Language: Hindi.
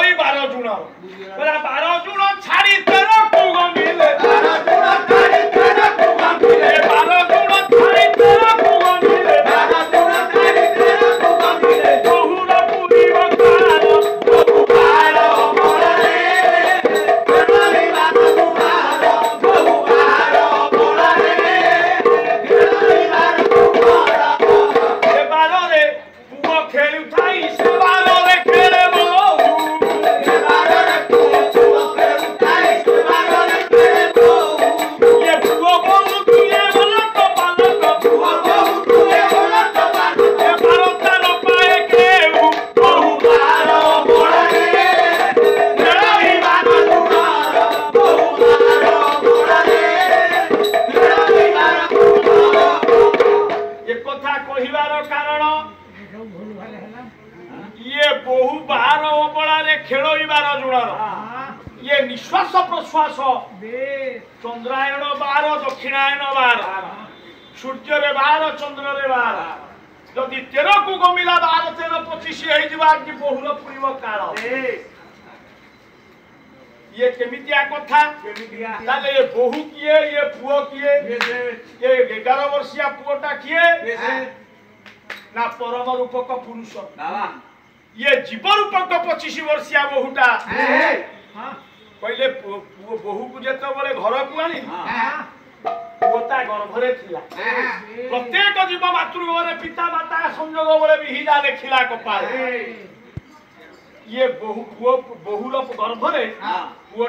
ଖେଳई 12 ଜୁଣ ବୋଲା 12 ଜୁଣ ଛାଡ଼ି ତେର କୁ ଗମିଲେ 12 ଜୁଣ ଛାଡ଼ି ତେର କୁ ଗମିଲେ 12 ଜୁଣ ଛାଡ଼ି ତେର କୁ ଗମିଲେ 12 ଜୁଣ ଛାଡ଼ି ତେର କୁ ଗମିଲେ ବହୁର ପୁରୀ ବକାର ବହୁ ବାର ବଳରେ ଖେଳଇ 12 ଜୁଣାର ବହୁ ବାର ବଳରେ ଖେଳଇ 12 ଜୁଣାର ଏ ବାରରେ ପୁଅ ଖେଳୁଥାଇ ସେ ବାରରେ ଖେଳେ ବହୁ ଏ ବାରରେ ପୁଅ ଖେଳୁଥାଇ ସେ ବାରରେ ଖେଳେ ବହୁ ଏ ପୁଅ ବହୁ ତୁଏ ଭଲ ତ ବାଲକ ପୁଅ ବହୁ ତୁଏ ଭଲ ତ ବାଲକ ଏ ଭାରତର ପାଏ କେଉ ବହୁ ବାର ବଳରେ ଖେଳଇ 12 ଜୁଣାର ବହୁ ବାର ବଳରେ ଖେଳଇ 12 ଜୁଣାର ଏ କଥା କହିବାର କାରଣ ये बहु 12 ओबळारे खेळई 12 जुणार ये निश्वास प्रश्वास चंद्रायण 12 दक्षिणायन 12 सूर्य रे 12 चंद्र रे 12 जदि 13 को गमिला 12 13 25 हे जिबा कि बहुल पुरीव काल ये केमितिया कथा केमितिया ताले ये बहु किए ये पुओ किए ये 11 वर्षिया पुओटा किए ना परम रूपक पुरुष बाबा ये जीव रूपक 25 वर्षिया बहुटा पहले बहु को जेतो बळे घर को आनी पोता गर्भरे थिला प्रत्येक जीव मातृगर्भरे पिता माता संयोग बळे बिहिला लेखिला कपाल ये बहु बहुल गर्भरे